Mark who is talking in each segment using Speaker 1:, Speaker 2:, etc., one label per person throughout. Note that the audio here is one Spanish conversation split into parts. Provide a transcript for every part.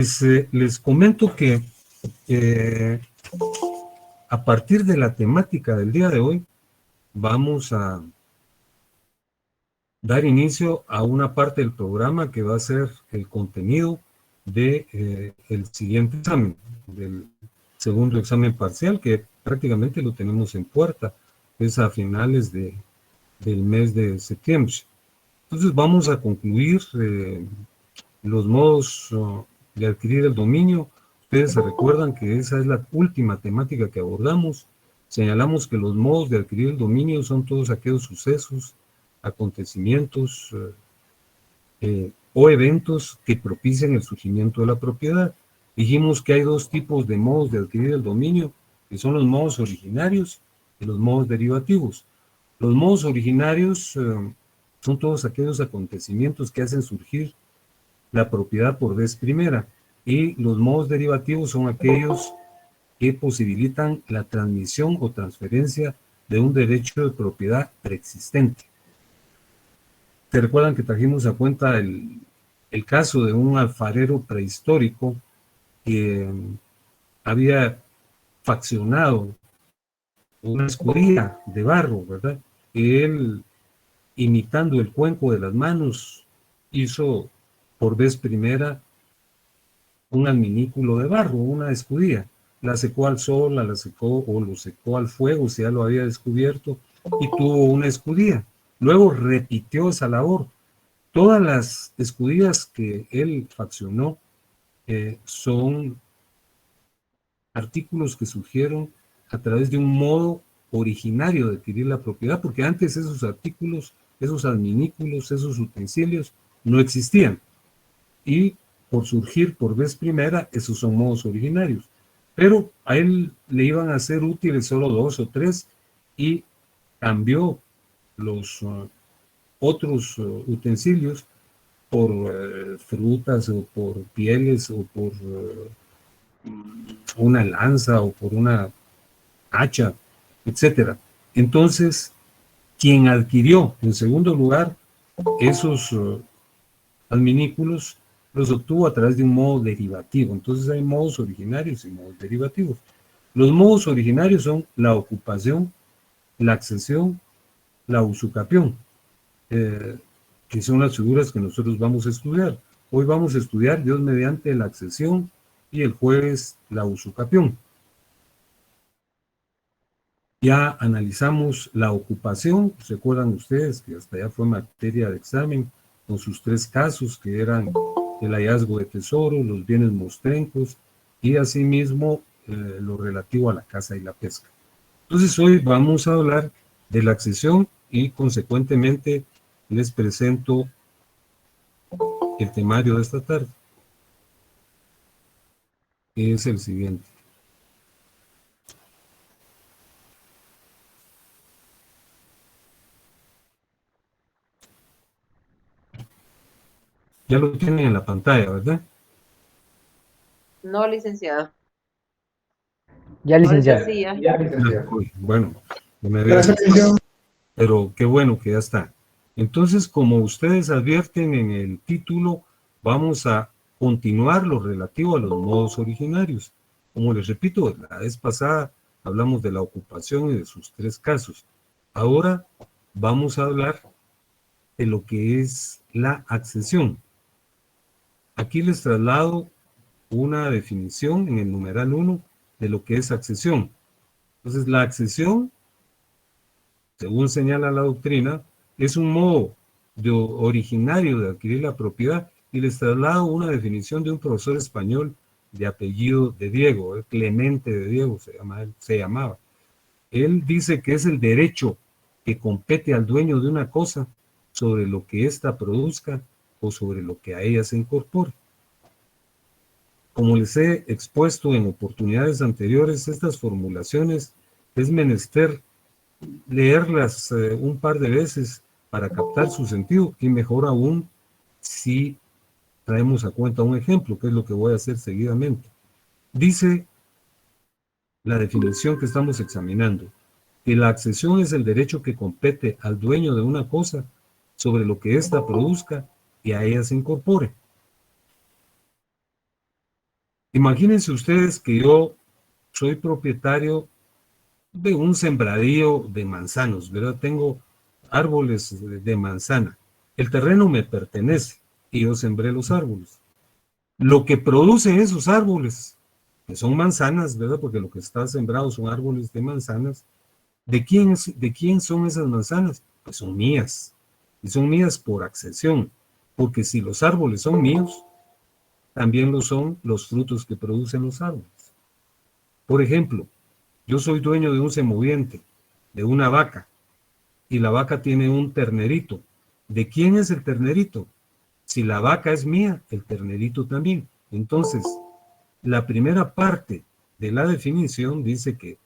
Speaker 1: Les comento que a partir de la temática del día de hoy, vamos a dar inicio a una parte del programa que va a ser el contenido de el siguiente examen, del segundo examen parcial, que prácticamente lo tenemos en puerta, es a finales del mes de septiembre. Entonces vamos a concluir los modos de adquirir el dominio. Ustedes se recuerdan que esa es la última temática que abordamos. Señalamos que los modos de adquirir el dominio son todos aquellos sucesos, acontecimientos o eventos que propician el surgimiento de la propiedad. Dijimos que hay dos tipos de modos de adquirir el dominio, que son los modos originarios y los modos derivativos. Los modos originarios son todos aquellos acontecimientos que hacen surgir la propiedad por vez primera, y los modos derivativos son aquellos que posibilitan la transmisión o transferencia de un derecho de propiedad preexistente. ¿Se recuerdan que trajimos a cuenta el caso de un alfarero prehistórico que había faccionado una escudilla de barro, ¿verdad? Que él, imitando el cuenco de las manos, hizo por vez primera un adminículo de barro, una escudilla. La secó al sol, la secó o lo secó al fuego, si ya lo había descubierto, y tuvo una escudilla. Luego repitió esa labor. Todas las escudillas que él faccionó son artículos que surgieron a través de un modo originario de adquirir la propiedad, porque antes esos artículos, esos adminículos, esos utensilios no existían. Y por surgir por vez primera, esos son modos originarios. Pero a él le iban a ser útiles solo 2 o 3 y cambió los otros utensilios por frutas o por pieles o por una lanza o por una hacha, etcétera. Entonces, quien adquirió, en segundo lugar, esos adminículos, los obtuvo a través de un modo derivativo. Entonces hay modos originarios y modos derivativos. Los modos originarios son la ocupación, la accesión, la usucapión, que son las figuras que nosotros vamos a estudiar. Hoy vamos a estudiar, Dios mediante, la accesión y el jueves la usucapión. Ya analizamos la ocupación, recuerdan ustedes que hasta ya fue materia de examen con sus 3 casos que eran el hallazgo de tesoro, los bienes mostrencos y asimismo lo relativo a la caza y la pesca. Entonces hoy vamos a hablar de la accesión y consecuentemente les presento el temario de esta tarde, que es el siguiente. Ya lo tienen en la pantalla, ¿verdad?
Speaker 2: No, licenciado.
Speaker 3: Ya, licenciado.
Speaker 2: Sí,
Speaker 3: ya, licenciado.
Speaker 1: Bueno, pero qué bueno que ya está. Entonces, como ustedes advierten en el título, vamos a continuar lo relativo a los modos originarios. Como les repito, la vez pasada hablamos de la ocupación y de sus 3 casos. Ahora vamos a hablar de lo que es la accesión. Aquí les traslado una definición en el numeral 1 de lo que es accesión. Entonces, la accesión, según señala la doctrina, es un modo originario de adquirir la propiedad, y les traslado una definición de un profesor español de apellido de Diego, Clemente de Diego se llamaba. Él dice que es el derecho que compete al dueño de una cosa sobre lo que ésta produzca o sobre lo que a ella se incorpore. Como les he expuesto en oportunidades anteriores, estas formulaciones es menester leerlas un par de veces para captar su sentido, y mejor aún si traemos a cuenta un ejemplo, que es lo que voy a hacer seguidamente. Dice la definición que estamos examinando, que la accesión es el derecho que compete al dueño de una cosa sobre lo que ésta produzca y a ella se incorpore. Imagínense ustedes que yo soy propietario de un sembradío de manzanos, ¿verdad? Tengo árboles de manzana. El terreno me pertenece y yo sembré los árboles. Lo que producen esos árboles, que son manzanas, ¿verdad? Porque lo que está sembrado son árboles de manzanas. De quién son esas manzanas? Pues son mías. Y son mías por accesión. Porque si los árboles son míos, también lo son los frutos que producen los árboles. Por ejemplo, yo soy dueño de un semoviente, de una vaca, y la vaca tiene un ternerito. ¿De quién es el ternerito? Si la vaca es mía, el ternerito también. Entonces, la primera parte de la definición dice que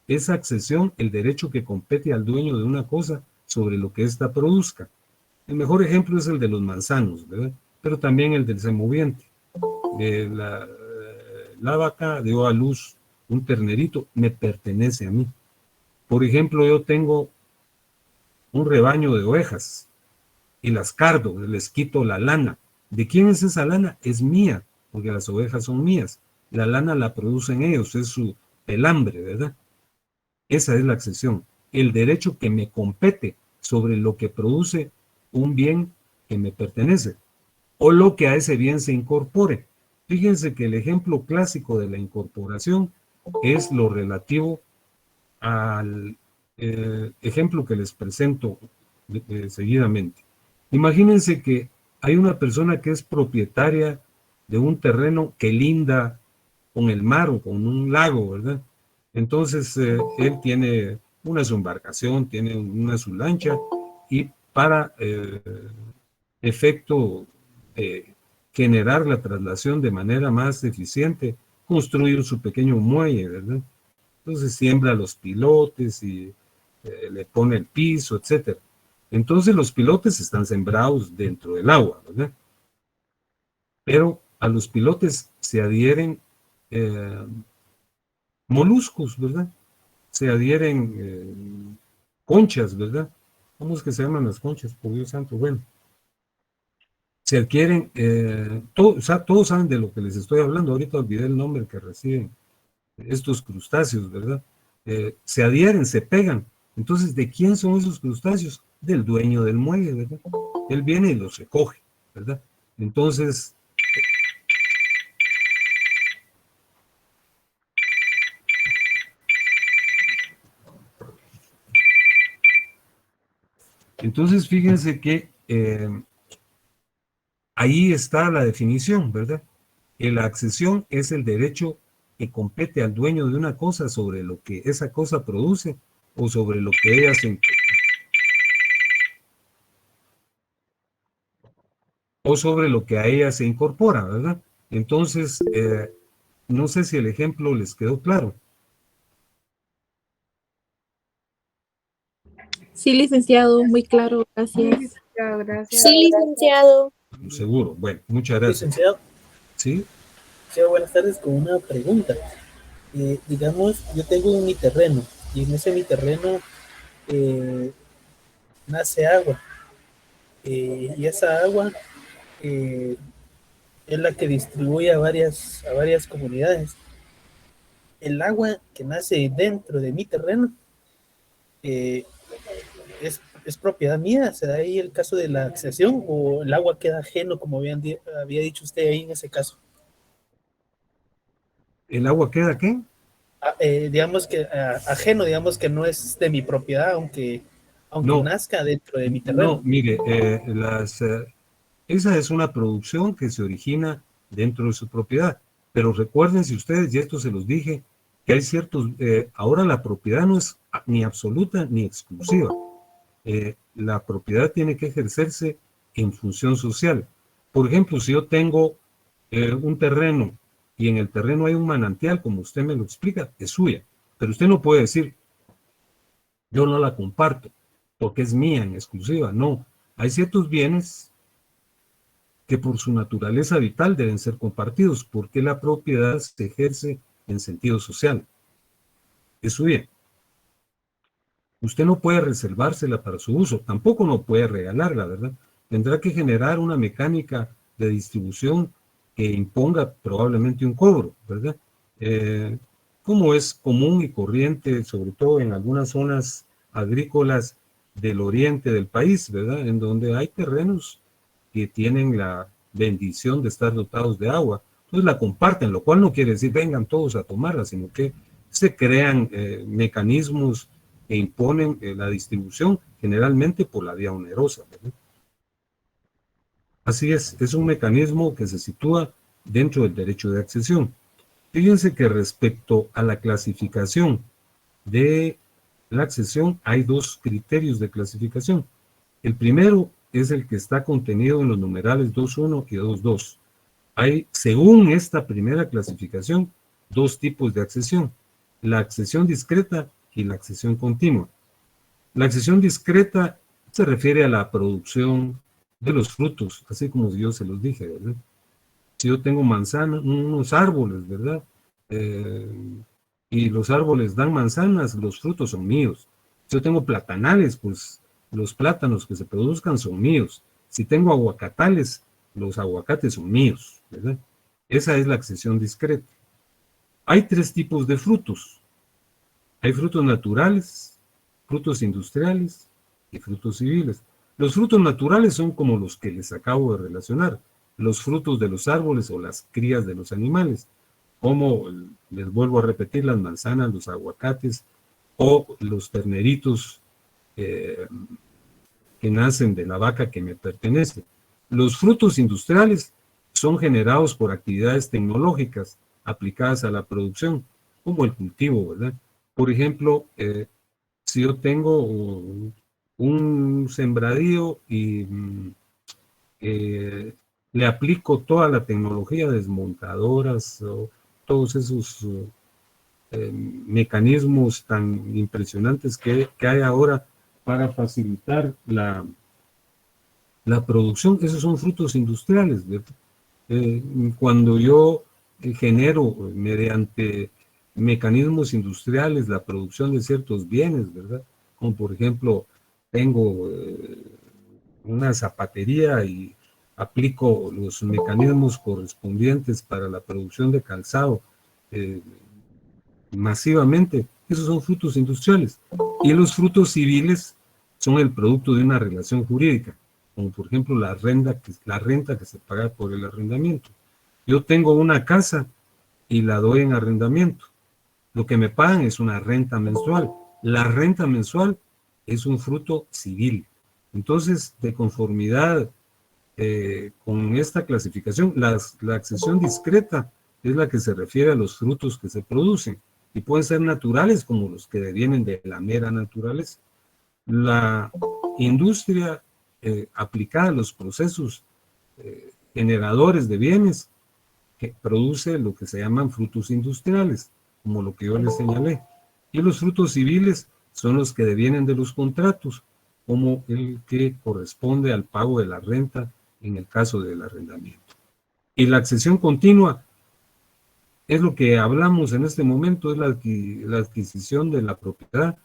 Speaker 1: es accesión el derecho que compete al dueño de una cosa sobre lo que ésta produzca. El mejor ejemplo es el de los manzanos, ¿verdad? Pero también el del semoviente. La vaca dio a luz un ternerito, me pertenece a mí. Por ejemplo, yo tengo un rebaño de ovejas y las cardo, les quito la lana. ¿De quién es esa lana? Es mía, porque las ovejas son mías. La lana la producen ellos, es su pelambre, ¿verdad? Esa es la accesión. El derecho que me compete sobre lo que produce un bien que me pertenece o lo que a ese bien se incorpore. Fíjense que el ejemplo clásico de la incorporación es lo relativo al ejemplo que les presento seguidamente. Imagínense que hay una persona que es propietaria de un terreno que linda con el mar o con un lago, ¿verdad? Entonces, él tiene su embarcación, tiene su lancha, y para efecto generar la traslación de manera más eficiente, construye su pequeño muelle, ¿verdad? Entonces siembra los pilotes y le pone el piso, etcétera. Entonces los pilotes están sembrados dentro del agua, ¿verdad? Pero a los pilotes se adhieren moluscos, ¿verdad? Se adhieren conchas, ¿verdad? ¿Cómo es que se llaman las conchas? Por Dios santo, bueno. Se adquieren, o sea, todos saben de lo que les estoy hablando. Ahorita olvidé el nombre que reciben estos crustáceos, ¿verdad? Se adhieren, se pegan. Entonces, ¿de quién son esos crustáceos? Del dueño del muelle, ¿verdad? Él viene y los recoge, ¿verdad? Entonces, fíjense que ahí está la definición, ¿verdad? Que la accesión es el derecho que compete al dueño de una cosa sobre lo que esa cosa produce o sobre lo que ella o sobre lo que a ella se incorpora, ¿verdad? Entonces, no sé si el ejemplo les quedó claro.
Speaker 4: Sí, licenciado, muy claro,
Speaker 2: Sí,
Speaker 4: gracias.
Speaker 2: licenciado, gracias.
Speaker 5: Sí, licenciado.
Speaker 1: Seguro. Bueno, muchas gracias.
Speaker 6: Licenciado,
Speaker 1: ¿Sí?
Speaker 6: buenas tardes, con una pregunta. Digamos, yo tengo mi terreno y en ese mi terreno nace agua, y esa agua es la que distribuye a varias comunidades. El agua que nace dentro de mi terreno eh, es propiedad mía. ¿Se da ahí el caso de la accesión o el agua queda ajeno, como había dicho usted ahí en ese caso?
Speaker 1: ¿El agua queda qué?
Speaker 6: Digamos que ajeno, digamos que no es de mi propiedad, aunque
Speaker 1: No,
Speaker 6: nazca dentro de mi
Speaker 1: no,
Speaker 6: terreno.
Speaker 1: mire, esa es una producción que se origina dentro de su propiedad. Pero recuérdense ustedes, y esto se los dije, que hay ciertos, ahora la propiedad no es ni absoluta ni exclusiva. La propiedad tiene que ejercerse en función social. Por ejemplo, si yo tengo un terreno y en el terreno hay un manantial, como usted me lo explica, es suya. Pero usted no puede decir, yo no la comparto, porque es mía en exclusiva. No, hay ciertos bienes que por su naturaleza vital deben ser compartidos, porque la propiedad se ejerce en sentido social. Es su bien. Usted no puede reservársela para su uso, tampoco no puede regalarla, ¿verdad? Tendrá que generar una mecánica de distribución que imponga probablemente un cobro, ¿verdad? Como es común y corriente, sobre todo en algunas zonas agrícolas del oriente del país, ¿verdad? En donde hay terrenos que tienen la bendición de estar dotados de agua. Entonces la comparten, lo cual no quiere decir vengan todos a tomarla, sino que se crean mecanismos que imponen la distribución, generalmente por la vía onerosa, ¿verdad? Así es un mecanismo que se sitúa dentro del derecho de accesión. Fíjense que respecto a la clasificación de la accesión, hay dos criterios de clasificación. El primero es el que está contenido en los numerales 2.1 y 2.2. Hay, según esta primera clasificación, dos tipos de accesión: la accesión discreta y la accesión continua. La accesión discreta se refiere a la producción de los frutos, así como yo se los dije, ¿verdad? Si yo tengo manzanas, unos árboles, ¿verdad? Y los árboles dan manzanas, los frutos son míos. Si yo tengo platanales, pues los plátanos que se produzcan son míos. Si tengo aguacatales, los aguacates son míos, ¿verdad? Esa es la accesión discreta. Hay tres tipos de frutos. Hay frutos naturales, frutos industriales y frutos civiles. Los frutos naturales son como los que les acabo de relacionar, los frutos de los árboles o las crías de los animales, como les vuelvo a repetir, las manzanas, los aguacates o los terneritos que nacen de la vaca que me pertenece. Los frutos industriales son generados por actividades tecnológicas aplicadas a la producción, como el cultivo, ¿verdad? Por ejemplo, si yo tengo un sembradío y le aplico toda la tecnología, desmontadoras, o todos esos mecanismos tan impresionantes que hay ahora para facilitar la producción, esos son frutos industriales, ¿verdad? Cuando yo genero mediante mecanismos industriales la producción de ciertos bienes, ¿verdad? Como por ejemplo, tengo una zapatería y aplico los mecanismos correspondientes para la producción de calzado masivamente, esos son frutos industriales. Y los frutos civiles son el producto de una relación jurídica, como por ejemplo la renta que se paga por el arrendamiento. Yo tengo una casa y la doy en arrendamiento. Lo que me pagan es una renta mensual. La renta mensual es un fruto civil. Entonces, de conformidad con esta clasificación, la accesión discreta es la que se refiere a los frutos que se producen y pueden ser naturales como los que vienen de la mera naturaleza. La industria aplicada a los procesos generadores de bienes que produce lo que se llaman frutos industriales, como lo que yo les señalé. Y los frutos civiles son los que devienen de los contratos, como el que corresponde al pago de la renta en el caso del arrendamiento. Y la accesión continua es lo que hablamos en este momento, es la adquisición de la propiedad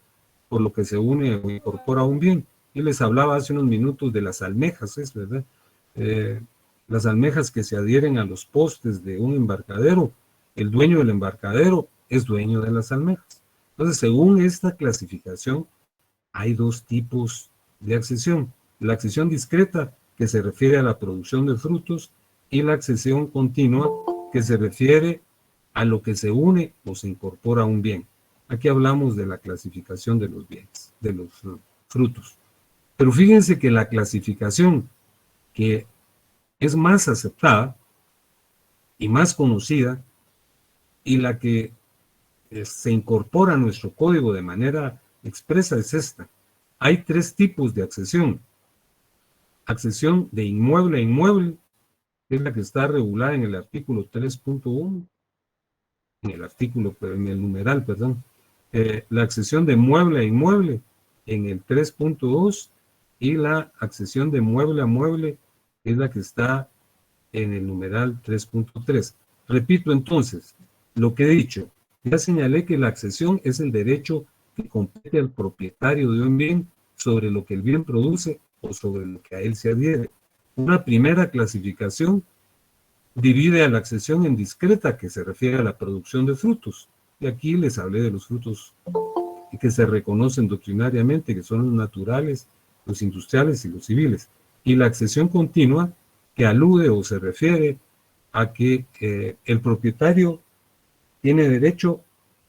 Speaker 1: por lo que se une o incorpora un bien. Yo les hablaba hace unos minutos de las almejas, ¿es verdad? Las almejas que se adhieren a los postes de un embarcadero, el dueño del embarcadero es dueño de las almejas. Entonces, según esta clasificación, hay dos tipos de accesión. La accesión discreta, que se refiere a la producción de frutos, y la accesión continua, que se refiere a lo que se une o se incorpora a un bien. Aquí hablamos de la clasificación de los bienes, de los frutos. Pero fíjense que la clasificación que es más aceptada y más conocida y la que se incorpora a nuestro código de manera expresa es esta. Hay tres tipos de accesión. Accesión de inmueble a inmueble, que es la que está regulada en el artículo 3.1, en el numeral, perdón. La accesión de mueble a inmueble en el 3.2 y la accesión de mueble a mueble es la que está en el numeral 3.3. Repito entonces lo que he dicho. Ya señalé que la accesión es el derecho que compete al propietario de un bien sobre lo que el bien produce o sobre lo que a él se adhiere. Una primera clasificación divide a la accesión en discreta, que se refiere a la producción de frutos. Y aquí les hablé de los frutos que se reconocen doctrinariamente, que son los naturales, los industriales y los civiles. Y la accesión continua, que alude o se refiere a que el propietario tiene derecho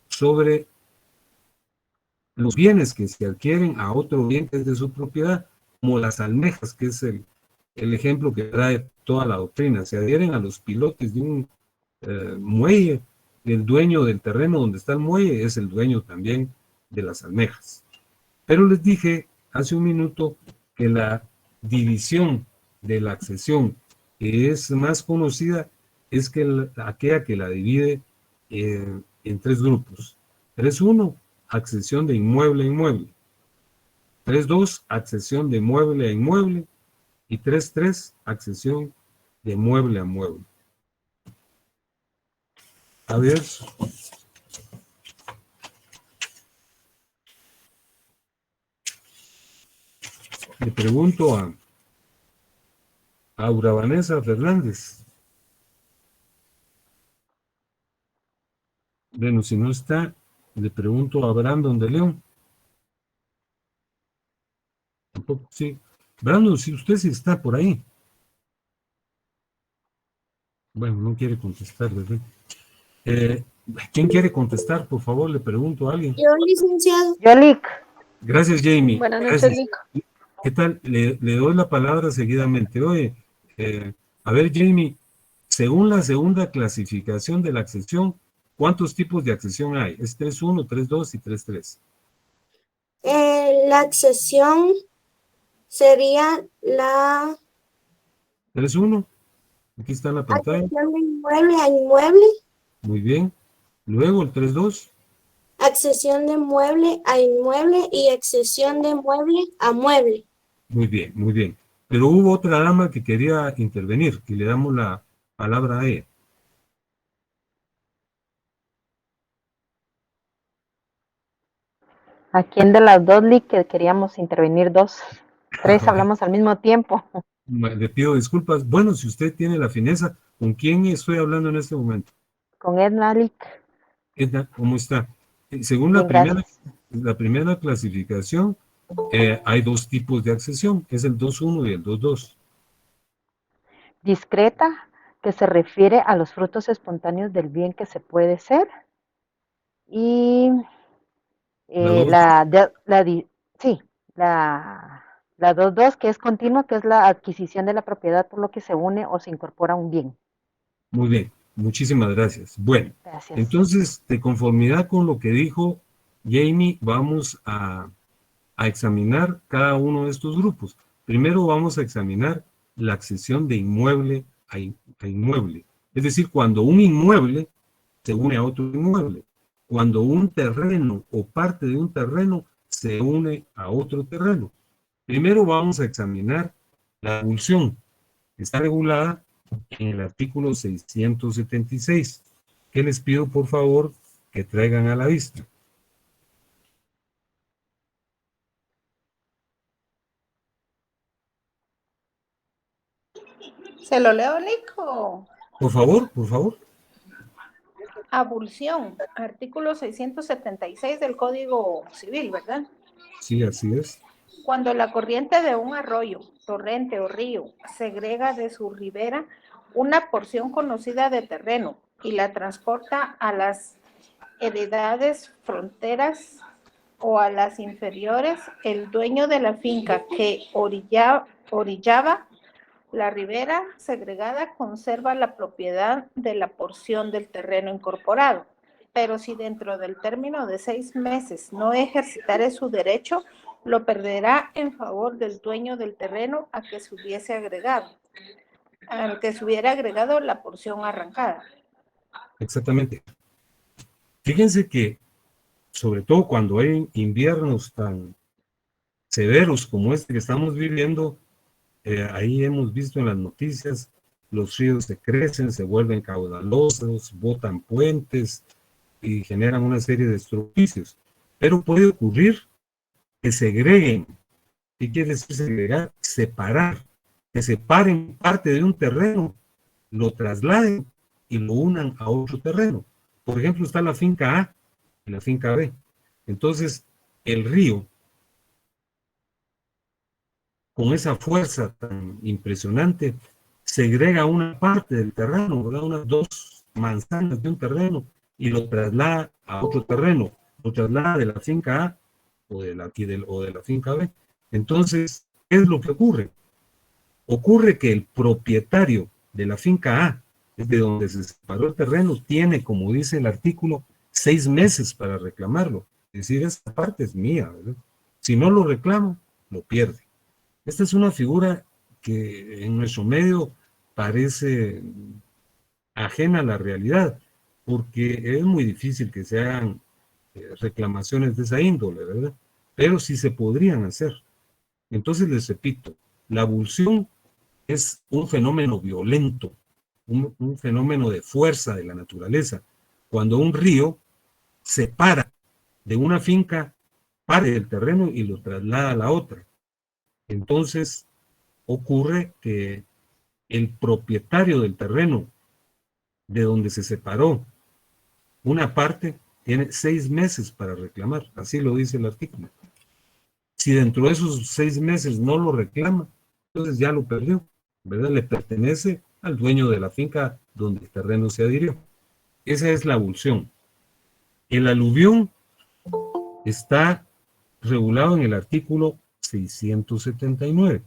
Speaker 1: sobre los bienes que se adquieren a otro bien que es de su propiedad, como las almejas, que es el ejemplo que trae toda la doctrina. Se adhieren a los pilotes de un muelle. El dueño del terreno donde está el muelle es el dueño también de las almejas. Pero les dije hace un minuto que la división de la accesión que es más conocida es que aquella que la divide en tres grupos. 3.1, accesión de inmueble a inmueble. 3.2, accesión de mueble a inmueble. Y 3.3, accesión de mueble a mueble. A ver. Le pregunto a Aura Vanessa Fernández. Bueno, si no está, le pregunto a Brandon de León. Tampoco, sí. Brandon, si usted sí está por ahí. Bueno, no quiere contestar, ¿verdad? ¿Quién quiere contestar? Por favor, le pregunto a alguien.
Speaker 5: Yo, licenciado.
Speaker 3: Yo, Lick.
Speaker 1: Gracias, Jamie.
Speaker 5: Buenas noches,
Speaker 1: Gracias.
Speaker 5: Lick.
Speaker 1: ¿Qué tal? Le doy la palabra seguidamente. Oye, a ver, Jamie, según la segunda clasificación de la accesión, ¿cuántos tipos de accesión hay? Es 3.1, 3.2 y 3.3.
Speaker 5: La accesión sería la
Speaker 1: 3.1. Aquí está en la pantalla.
Speaker 5: accesión de inmueble a inmueble,
Speaker 1: Muy bien. Luego el 3.2.
Speaker 5: accesión de mueble a inmueble y accesión de mueble a mueble.
Speaker 1: Muy bien, muy bien. Pero hubo otra dama que quería intervenir y le damos la palabra a ella.
Speaker 3: ¿A quién de las dos, Lick, que queríamos intervenir dos? Tres hablamos al mismo tiempo.
Speaker 1: Le pido disculpas. Bueno, si usted tiene la fineza, ¿con quién estoy hablando en este momento?
Speaker 3: Con Edna, Lick.
Speaker 1: Edna, ¿cómo está? Según
Speaker 3: Bien,
Speaker 1: la primera clasificación, hay dos tipos de accesión, es el 2.1 y el 2.2.
Speaker 3: Discreta, que se refiere a los frutos espontáneos del bien que se puede ser. Y la 2.2, que es continua, que es la adquisición de la propiedad por lo que se une o se incorpora un bien.
Speaker 1: Muy bien, muchísimas gracias. Bueno,
Speaker 3: Gracias.
Speaker 1: entonces, de conformidad con lo que dijo Jamie, vamos a examinar cada uno de estos grupos. Primero vamos a examinar la accesión de inmueble a inmueble. Es decir, cuando un inmueble se une a otro inmueble. Cuando un terreno o parte de un terreno se une a otro terreno. Primero vamos a examinar la avulsión. Está regulada en el artículo 676, que les pido por favor que traigan a la vista.
Speaker 7: ¿Se lo leo, Nico?
Speaker 1: Por favor, por favor.
Speaker 7: Avulsión, artículo 676 del Código Civil, ¿verdad?
Speaker 1: Sí, así es.
Speaker 7: Cuando la corriente de un arroyo, torrente o río segrega de su ribera una porción conocida de terreno y la transporta a las heredades fronteras o a las inferiores, el dueño de la finca que orillaba la ribera segregada conserva la propiedad de la porción del terreno incorporado, pero si dentro del término de 6 meses no ejercitare su derecho, lo perderá en favor del dueño del terreno al que se hubiera agregado la porción arrancada.
Speaker 1: Exactamente. Fíjense que, sobre todo cuando hay inviernos tan severos como este que estamos viviendo, ahí hemos visto en las noticias, los ríos se crecen, se vuelven caudalosos, botan puentes y generan una serie de estropicios. Pero puede ocurrir que segreguen. ¿Qué quiere decir segregar? Separar. Que separen parte de un terreno lo trasladen y lo unan a otro terreno. Por ejemplo, está la finca A y la finca B. Entonces, el río, con esa fuerza tan impresionante, segrega una parte del terreno, ¿verdad? Unas 2 manzanas de un terreno y lo traslada a otro terreno, lo traslada de la finca A o de la finca B. Entonces, ¿qué es lo que ocurre? Ocurre que el propietario de la finca A, de donde se separó el terreno, tiene, como dice el artículo, 6 meses para reclamarlo. Es decir, esta parte es mía, ¿verdad? Si no lo reclama, lo pierde. Esta es una figura que en nuestro medio parece ajena a la realidad, porque es muy difícil que se hagan reclamaciones de esa índole, ¿verdad? Pero sí se podrían hacer. Entonces les repito, la abulsión es un fenómeno violento, un fenómeno de fuerza de la naturaleza. Cuando un río separa de una finca parte del terreno y lo traslada a la otra. Entonces ocurre que el propietario del terreno de donde se separó una parte tiene 6 meses para reclamar, así lo dice el artículo. Si dentro de esos 6 meses no lo reclama, entonces ya lo perdió, ¿verdad? Le pertenece al dueño de la finca donde el terreno se adhirió. Esa es la abulsión. El aluvión está regulado en el artículo 679.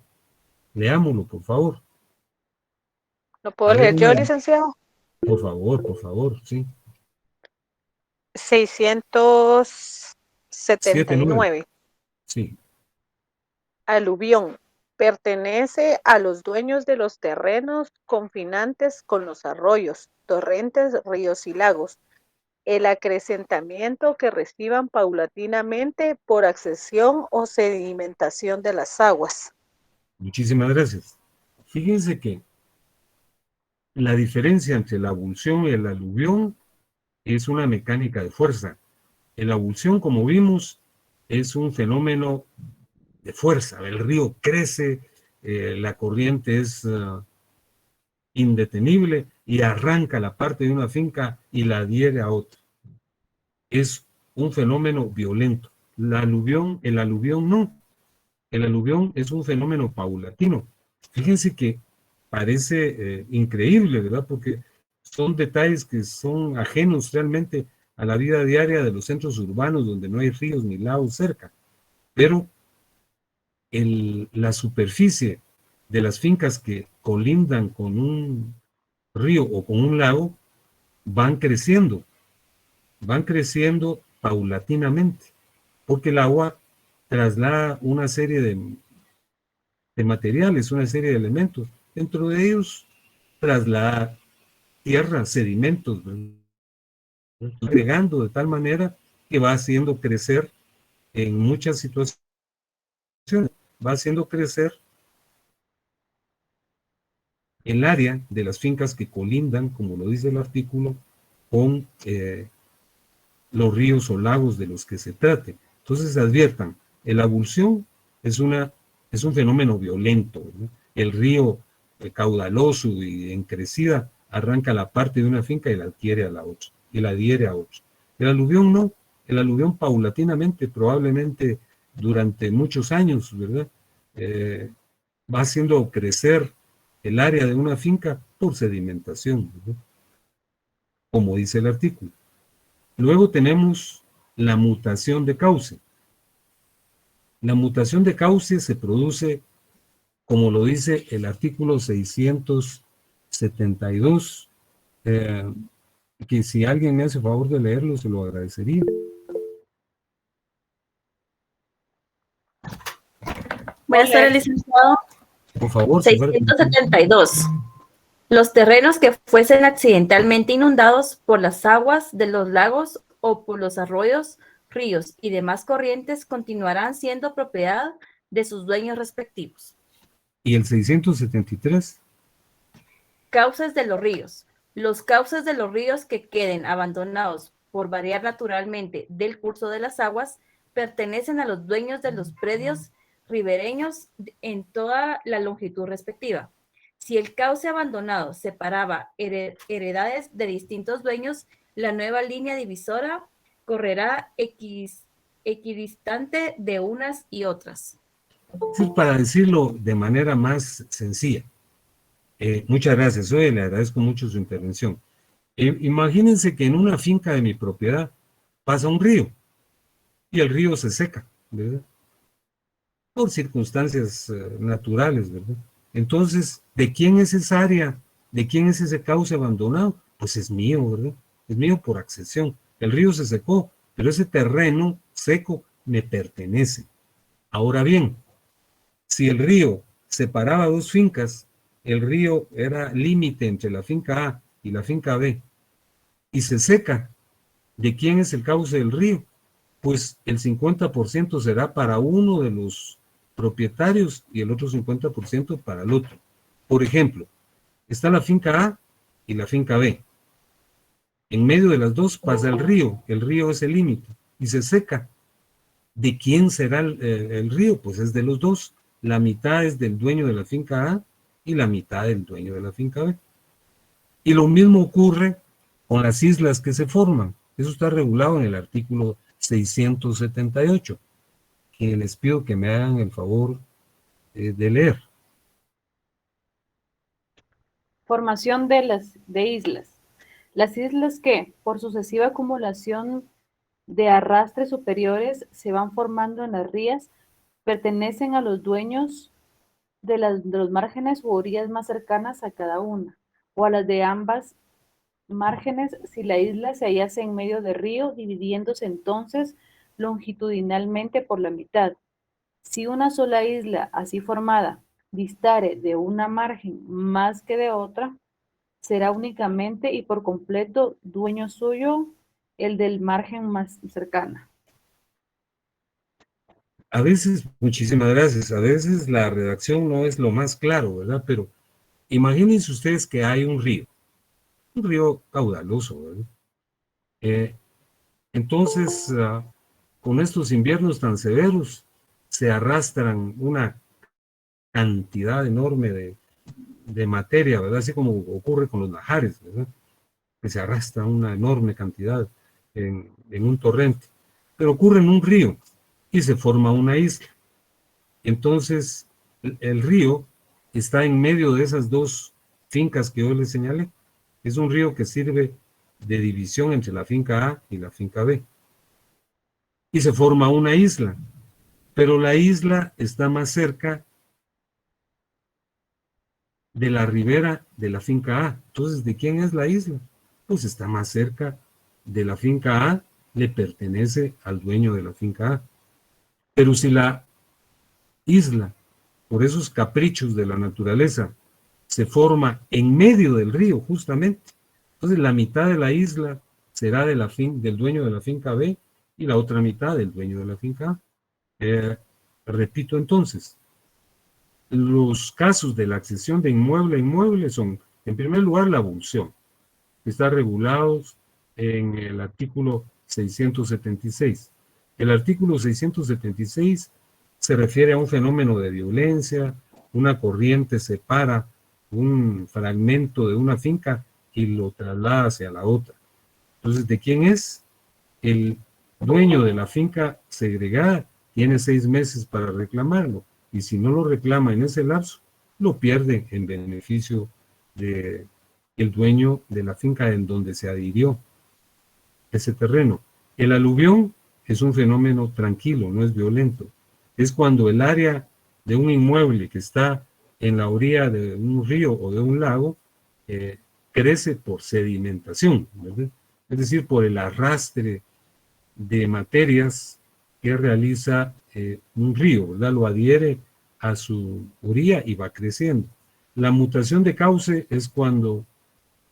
Speaker 1: Leámoslo, por favor.
Speaker 2: ¿Lo puedo leer yo,
Speaker 1: Una-
Speaker 2: licenciado?
Speaker 1: Por favor, sí.
Speaker 2: 679.
Speaker 1: Sí.
Speaker 2: Aluvión. Pertenece a los dueños de los terrenos confinantes con los arroyos, torrentes, ríos y lagos. El acrecentamiento que reciban paulatinamente por accesión o sedimentación de las aguas.
Speaker 1: Muchísimas gracias. Fíjense que la diferencia entre la abulsión y el aluvión es una mecánica de fuerza. La abulsión, como vimos, es un fenómeno de fuerza. El río crece, la corriente es indetenible y arranca la parte de una finca y la adhiere a otra. Es un fenómeno violento. El aluvión no. El aluvión es un fenómeno paulatino. Fíjense que parece increíble, ¿verdad? Porque son detalles que son ajenos realmente a la vida diaria de los centros urbanos donde no hay ríos ni lagos cerca. Pero la superficie de las fincas que colindan con un río o con un lago van creciendo paulatinamente, porque el agua traslada una serie de materiales, una serie de elementos. Dentro de ellos traslada tierra, sedimentos, agregando de tal manera que va haciendo crecer en muchas situaciones, va haciendo crecer el área de las fincas que colindan, como lo dice el artículo, con los ríos o lagos de los que se trate. Entonces adviertan, la abulsión es un fenómeno violento, ¿no? El río caudaloso y en crecida arranca la parte de una finca y la adquiere a la otra, y la adhiere a otra. El aluvión no, el aluvión paulatinamente, probablemente durante muchos años, ¿verdad? Va haciendo crecer el área de una finca por sedimentación, ¿verdad? Como dice el artículo. Luego tenemos la mutación de cauce. La mutación de cauce se produce, como lo dice el artículo 672, que si alguien me hace favor de leerlo, se lo agradecería.
Speaker 8: Buenas tardes, licenciado.
Speaker 1: Por favor.
Speaker 8: 672. Los terrenos que fuesen accidentalmente inundados por las aguas de los lagos o por los arroyos, ríos y demás corrientes continuarán siendo propiedad de sus dueños respectivos.
Speaker 1: ¿Y el 673?
Speaker 8: Cauces de los ríos. Los cauces de los ríos que queden abandonados por variar naturalmente del curso de las aguas pertenecen a los dueños de los predios ribereños en toda la longitud respectiva. Si el cauce abandonado separaba heredades de distintos dueños, la nueva línea divisora correrá equidistante de unas y otras.
Speaker 1: Para decirlo de manera más sencilla, muchas gracias, le agradezco mucho su intervención. Imagínense que en una finca de mi propiedad pasa un río y el río se seca, ¿verdad? Por circunstancias naturales, ¿verdad? Entonces, ¿de quién es esa área? ¿De quién es ese cauce abandonado? Pues es mío, ¿verdad? Es mío por accesión. El río se secó, pero ese terreno seco me pertenece. Ahora bien, si el río separaba dos fincas, el río era límite entre la finca A y la finca B, y se seca, ¿de quién es el cauce del río? Pues el 50% será para uno de los propietarios y el otro 50% para el otro. Por ejemplo, está la finca A y la finca B. En medio de las dos pasa el río es el límite, y se seca. ¿De quién será el río? Pues es de los dos. La mitad es del dueño de la finca A y la mitad del dueño de la finca B. Y lo mismo ocurre con las islas que se forman. Eso está regulado en el artículo 678, que les pido que me hagan el favor de leer.
Speaker 9: Formación de islas. Las islas que, por sucesiva acumulación de arrastres superiores, se van formando en las rías, pertenecen a los dueños de los márgenes u orillas más cercanas a cada una, o a las de ambas márgenes si la isla se hallase en medio del río, dividiéndose entonces longitudinalmente por la mitad. Si una sola isla así formada distare de una margen más que de otra, será únicamente y por completo dueño suyo el del margen más cercana.
Speaker 1: A veces, muchísimas gracias, a veces la redacción no es lo más claro, ¿verdad? Pero imagínense ustedes que hay un río caudaloso, ¿verdad? Entonces, con estos inviernos tan severos, se arrastran una cantidad enorme de materia, ¿verdad? Así como ocurre con los lahares, ¿verdad? Que se arrastra una enorme cantidad en un torrente. Pero ocurre en un río y se forma una isla. Entonces, el río está en medio de esas dos fincas que yo les señalé. Es un río que sirve de división entre la finca A y la finca B. Y se forma una isla, pero la isla está más cerca de la ribera de la finca A. Entonces, ¿de quién es la isla? Pues está más cerca de la finca A, le pertenece al dueño de la finca A. Pero si la isla, por esos caprichos de la naturaleza, se forma en medio del río, justamente, entonces la mitad de la isla será del dueño de la finca B y la otra mitad del dueño de la finca A. Repito entonces, los casos de la accesión de inmueble a inmueble son, en primer lugar, la abulsión, que está regulado en el artículo 676. El artículo 676 se refiere a un fenómeno de violencia, una corriente separa un fragmento de una finca y lo traslada hacia la otra. Entonces, ¿de quién es? El dueño de la finca segregada tiene 6 meses para reclamarlo, y si no lo reclama en ese lapso, lo pierde en beneficio del dueño de la finca en donde se adhirió ese terreno. El aluvión es un fenómeno tranquilo, no es violento. Es cuando el área de un inmueble que está en la orilla de un río o de un lago crece por sedimentación, ¿verdad? Es decir, por el arrastre de materias que realiza un río, ¿verdad? Lo adhiere a su orilla y va creciendo. La mutación de cauce es cuando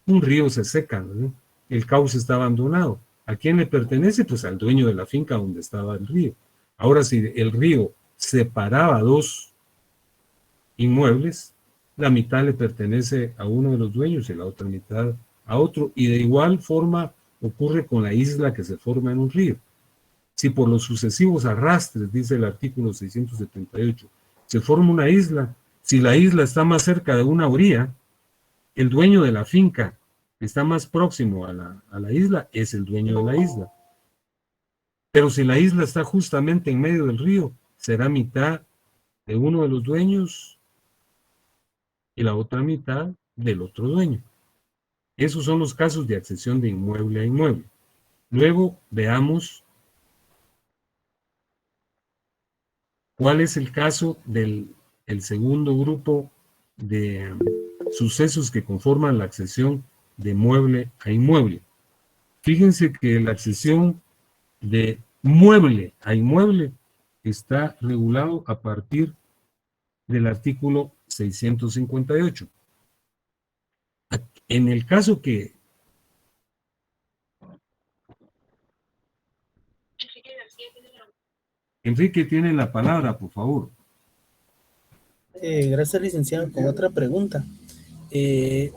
Speaker 1: un río se seca, ¿verdad? El cauce está abandonado. ¿A quién le pertenece? Pues al dueño de la finca donde estaba el río. Ahora, si el río separaba dos inmuebles, la mitad le pertenece a uno de los dueños y la otra mitad a otro, y de igual forma ocurre con la isla que se forma en un río. Si por los sucesivos arrastres, dice el artículo 678, se forma una isla, si la isla está más cerca de una orilla, el dueño de la finca que está más próximo a la isla es el dueño de la isla. Pero si la isla está justamente en medio del río, será mitad de uno de los dueños y la otra mitad del otro dueño. Esos son los casos de accesión de inmueble a inmueble. Luego veamos cuál es el caso del segundo grupo de sucesos que conforman la accesión de mueble a inmueble. Fíjense que la accesión de mueble a inmueble está regulado a partir del artículo 658. En el caso que Enrique tiene la palabra, por favor.
Speaker 6: Gracias, licenciado. Con otra pregunta. He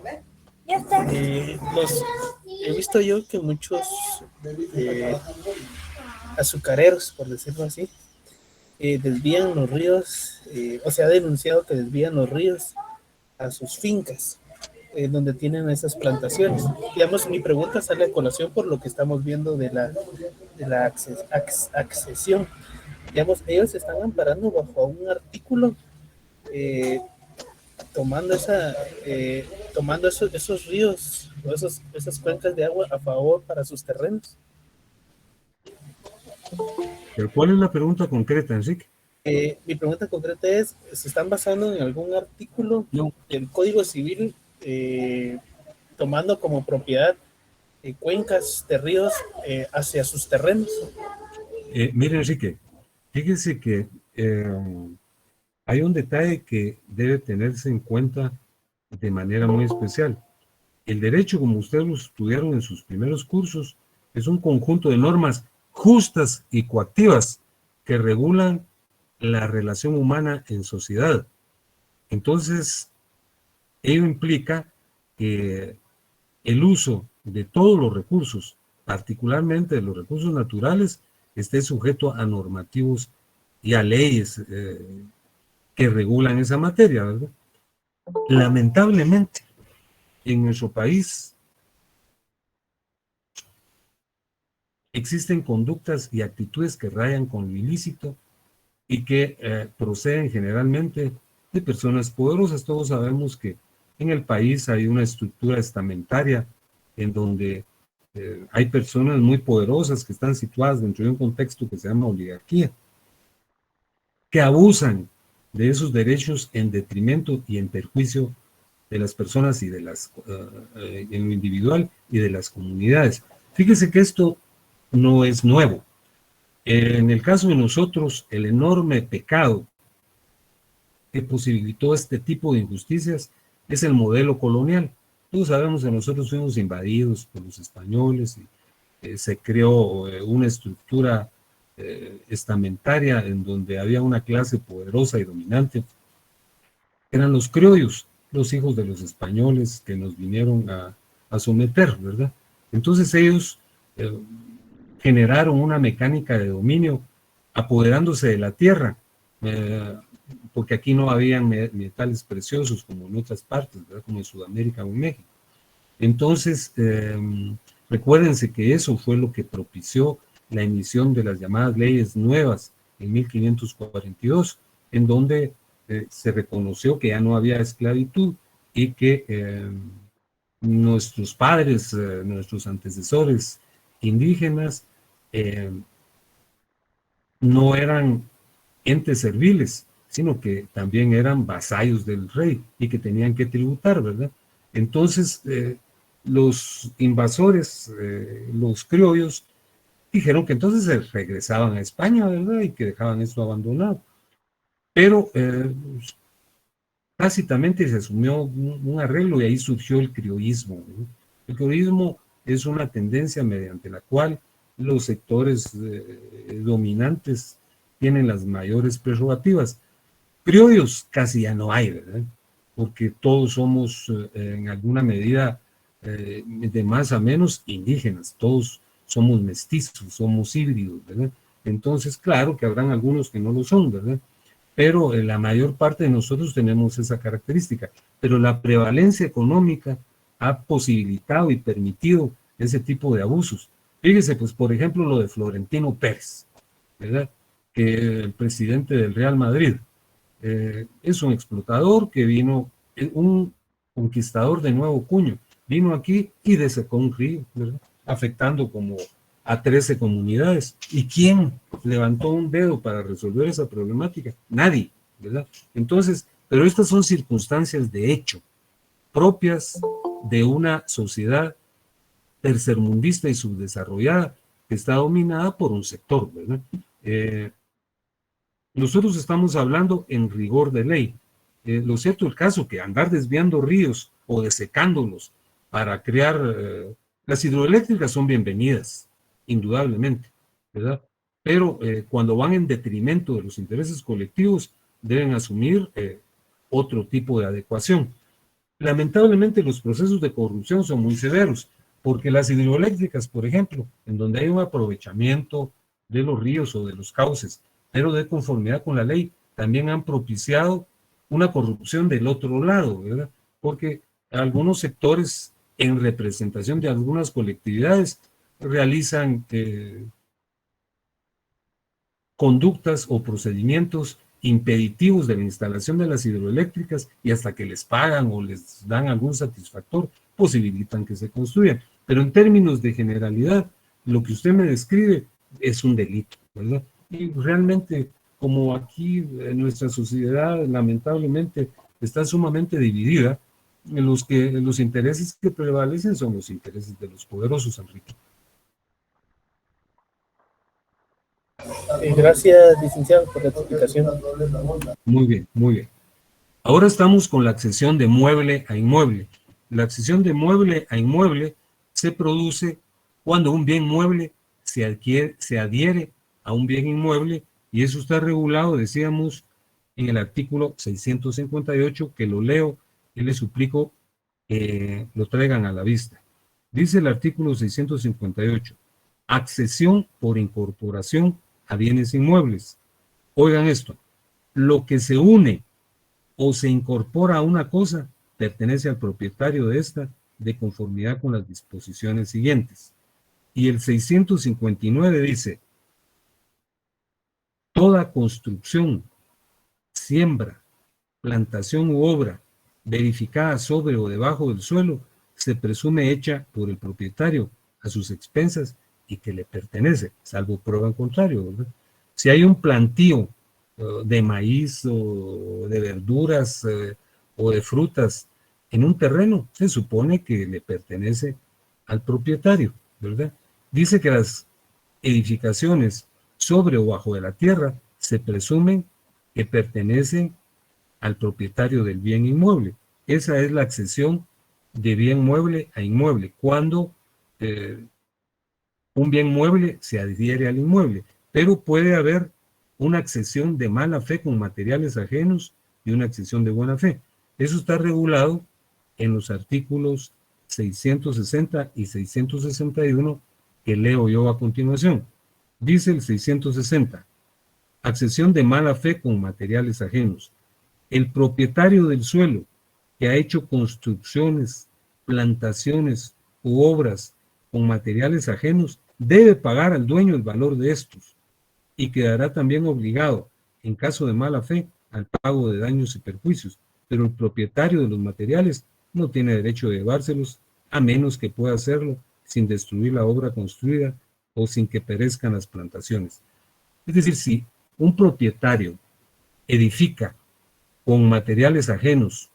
Speaker 6: visto yo que muchos azucareros, por decirlo así, desvían los ríos, o se ha denunciado que desvían los ríos a sus fincas, donde tienen esas plantaciones. Digamos, mi pregunta sale a colación por lo que estamos viendo de la accesión. Digamos, ellos se están amparando bajo un artículo tomando esos ríos o esas cuencas de agua a favor para sus terrenos.
Speaker 1: ¿Pero cuál es la pregunta concreta, Enrique?
Speaker 6: Mi pregunta concreta es, ¿se están basando en algún artículo del Código Civil tomando como propiedad cuencas de ríos hacia sus terrenos?
Speaker 1: Mire, Enrique, fíjese que hay un detalle que debe tenerse en cuenta de manera muy especial. El derecho, como ustedes lo estudiaron en sus primeros cursos, es un conjunto de normas justas y coactivas que regulan la relación humana en sociedad. Entonces, ello implica que el uso de todos los recursos, particularmente de los recursos naturales, esté sujeto a normativos y a leyes que regulan esa materia, ¿verdad? Lamentablemente, en nuestro país existen conductas y actitudes que rayan con lo ilícito y que proceden generalmente de personas poderosas. Todos sabemos que en el país hay una estructura estamentaria en donde hay personas muy poderosas que están situadas dentro de un contexto que se llama oligarquía, que abusan de esos derechos en detrimento y en perjuicio de las personas y de en lo individual y de las comunidades. Fíjese que esto no es nuevo. En el caso de nosotros, el enorme pecado que posibilitó este tipo de injusticias es el modelo colonial. Todos sabemos que nosotros fuimos invadidos por los españoles y se creó una estructura estamentaria en donde había una clase poderosa y dominante. Eran los criollos, los hijos de los españoles que nos vinieron a someter, ¿verdad? Entonces ellos generaron una mecánica de dominio apoderándose de la tierra, porque aquí no habían metales preciosos como en otras partes, ¿verdad? Como en Sudamérica o en México. Entonces, recuérdense que eso fue lo que propició la emisión de las llamadas leyes nuevas en 1542, en donde se reconoció que ya no había esclavitud y que nuestros padres, nuestros antecesores indígenas, no eran entes serviles, sino que también eran vasallos del rey y que tenían que tributar, ¿verdad? Entonces, los invasores, los criollos, dijeron que entonces se regresaban a España, ¿verdad? Y que dejaban esto abandonado. Pero tácitamente se asumió un arreglo y ahí surgió el criollismo, ¿no? El criollismo es una tendencia mediante la cual los sectores dominantes tienen las mayores prerrogativas. Criollos casi ya no hay, ¿verdad? Porque todos somos en alguna medida de más a menos indígenas, todos somos mestizos, somos híbridos, ¿verdad? Entonces, claro que habrán algunos que no lo son, ¿verdad? pero la mayor parte de nosotros tenemos esa característica. Pero la prevalencia económica ha posibilitado y permitido ese tipo de abusos. Fíjese, pues, por ejemplo, lo de Florentino Pérez, ¿verdad? Que el presidente del Real Madrid es un explotador que vino, un conquistador de nuevo cuño, vino aquí y desecó un río, ¿verdad? Afectando como a 13 comunidades. ¿Y quién levantó un dedo para resolver esa problemática? Nadie, ¿verdad? Entonces, pero estas son circunstancias de hecho, propias de una sociedad tercermundista y subdesarrollada que está dominada por un sector, ¿verdad? Nosotros estamos hablando en rigor de ley. Lo cierto el caso que andar desviando ríos o desecándolos para crear... las hidroeléctricas son bienvenidas, indudablemente, ¿verdad? Pero cuando van en detrimento de los intereses colectivos, deben asumir otro tipo de adecuación. Lamentablemente los procesos de corrupción son muy severos, porque las hidroeléctricas, por ejemplo, en donde hay un aprovechamiento de los ríos o de los cauces, pero de conformidad con la ley, también han propiciado una corrupción del otro lado, ¿verdad? Porque algunos sectores en representación de algunas colectividades realizan conductas o procedimientos impeditivos de la instalación de las hidroeléctricas y hasta que les pagan o les dan algún satisfactor, posibilitan que se construyan. Pero en términos de generalidad, lo que usted me describe es un delito, ¿verdad? Y realmente, como aquí en nuestra sociedad lamentablemente está sumamente dividida, los intereses que prevalecen son los intereses de los poderosos, Enrique.
Speaker 6: Gracias, licenciado, por la explicación.
Speaker 1: Muy bien, muy bien. Ahora estamos con la accesión de mueble a inmueble. La accesión de mueble a inmueble se produce cuando un bien mueble se adhiere a un bien inmueble, y eso está regulado, decíamos, en el artículo 658, que lo leo y le suplico que lo traigan a la vista. Dice el artículo 658, accesión por incorporación a bienes inmuebles. Oigan esto, lo que se une o se incorpora a una cosa pertenece al propietario de esta de conformidad con las disposiciones siguientes. Y el 659 dice, toda construcción, siembra, plantación u obra verificada sobre o debajo del suelo se presume hecha por el propietario a sus expensas y que le pertenece, salvo prueba en contrario, ¿verdad? Si hay un plantío de maíz o de verduras o de frutas en un terreno, se supone que le pertenece al propietario, ¿verdad? Dice que las edificaciones sobre o bajo de la tierra se presumen que pertenecen al propietario del bien inmueble. Esa es la accesión de bien mueble a inmueble, cuando un bien mueble se adhiere al inmueble, pero puede haber una accesión de mala fe con materiales ajenos y una accesión de buena fe. Eso está regulado en los artículos 660 y 661 que leo yo a continuación. Dice el 660, accesión de mala fe con materiales ajenos. El propietario del suelo que ha hecho construcciones, plantaciones u obras con materiales ajenos debe pagar al dueño el valor de estos y quedará también obligado, en caso de mala fe, al pago de daños y perjuicios, pero el propietario de los materiales no tiene derecho de llevárselos a menos que pueda hacerlo sin destruir la obra construida o sin que perezcan las plantaciones. Es decir, si un propietario edifica con materiales ajenos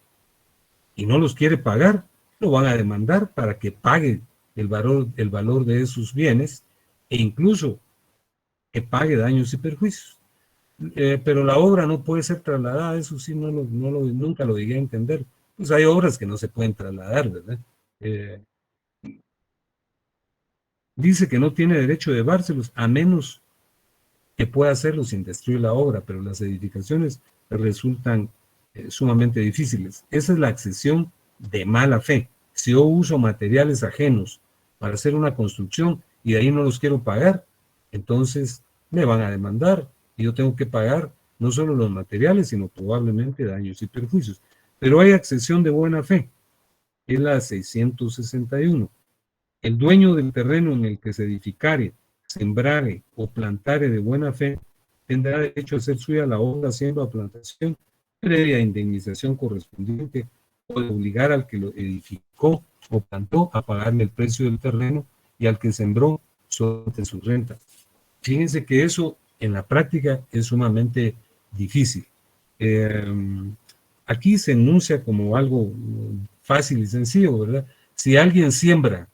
Speaker 1: y no los quiere pagar, lo van a demandar para que pague el valor de esos bienes e incluso que pague daños y perjuicios. Pero la obra no puede ser trasladada, eso sí, nunca lo llegué a entender. Pues hay obras que no se pueden trasladar, ¿verdad? Dice que no tiene derecho de llevárselos a menos que pueda hacerlo sin destruir la obra, pero las edificaciones resultan sumamente difíciles. Esa es la accesión de mala fe. Si yo uso materiales ajenos para hacer una construcción y de ahí no los quiero pagar, entonces me van a demandar y yo tengo que pagar no solo los materiales, sino probablemente daños y perjuicios. Pero hay accesión de buena fe, es la 661. El dueño del terreno en el que se edificare, sembrare o plantare de buena fe, tendrá derecho a hacer suya la obra, siembra o plantación, previa indemnización correspondiente, o de obligar al que lo edificó o plantó a pagarle el precio del terreno y al que sembró sobre su renta. Fíjense que eso en la práctica es sumamente difícil. Aquí se enuncia como algo fácil y sencillo, ¿verdad? Si alguien siembra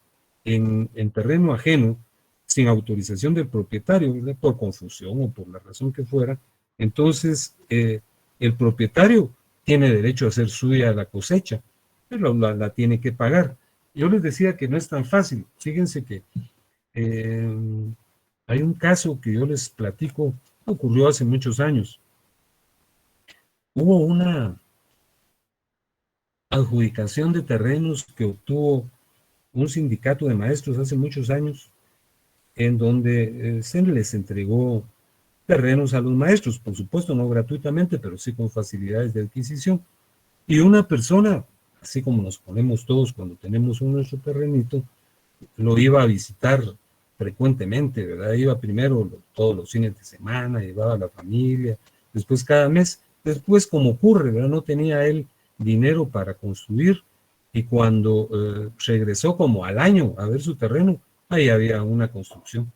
Speaker 1: en terreno ajeno, sin autorización del propietario, ¿verdad? Por confusión o por la razón que fuera, entonces el propietario tiene derecho a hacer suya la cosecha, pero la tiene que pagar. Yo les decía que no es tan fácil. Fíjense que hay un caso que yo les platico, ocurrió hace muchos años. Hubo una adjudicación de terrenos que obtuvo un sindicato de maestros hace muchos años, en donde se les entregó terrenos a los maestros, por supuesto no gratuitamente, pero sí con facilidades de adquisición. Y una persona, así como nos ponemos todos cuando tenemos nuestro terrenito, lo iba a visitar frecuentemente, ¿verdad? Iba primero todos los fines de semana, llevaba a la familia, después cada mes, después como ocurre, ¿verdad? No tenía él dinero para construir, y cuando regresó como al año a ver su terreno, ahí había una construcción.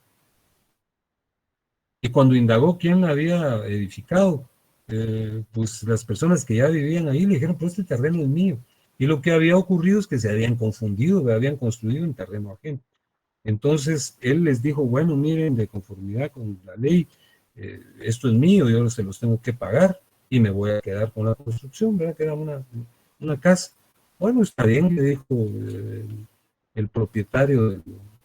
Speaker 1: Y cuando indagó quién la había edificado, pues las personas que ya vivían ahí le dijeron, pues este terreno es mío. Y lo que había ocurrido es que se habían confundido, habían construido en terreno ajeno. Entonces él les dijo, bueno, miren, de conformidad con la ley, esto es mío, yo se los tengo que pagar y me voy a quedar con la construcción, ¿verdad? Que era una casa. Bueno, está bien, le dijo el propietario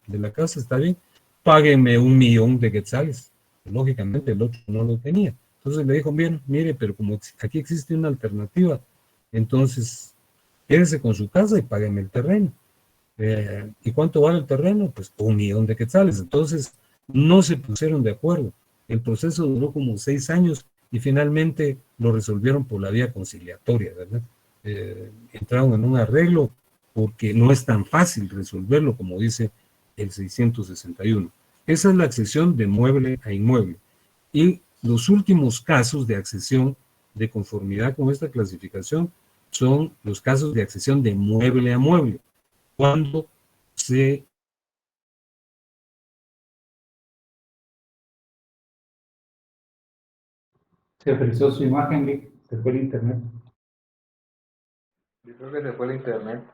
Speaker 1: de la casa, está bien, páguenme 1.000.000 de quetzales. Lógicamente el otro no lo tenía. Entonces le dijo, bien, mire, pero como aquí existe una alternativa, entonces quédese con su casa y págueme el terreno. ¿Y cuánto vale el terreno? Pues 1.000.000 de quetzales. Entonces no se pusieron de acuerdo. El proceso duró como 6 años y finalmente lo resolvieron por la vía conciliatoria, ¿verdad? Entraron en un arreglo porque no es tan fácil resolverlo como dice el 661. Esa es la accesión de mueble a inmueble. Y los últimos casos de accesión de conformidad con esta clasificación son los casos de accesión de mueble a mueble, cuando se ofreció su imagen, se fue el internet.
Speaker 10: Yo creo que se fue el internet.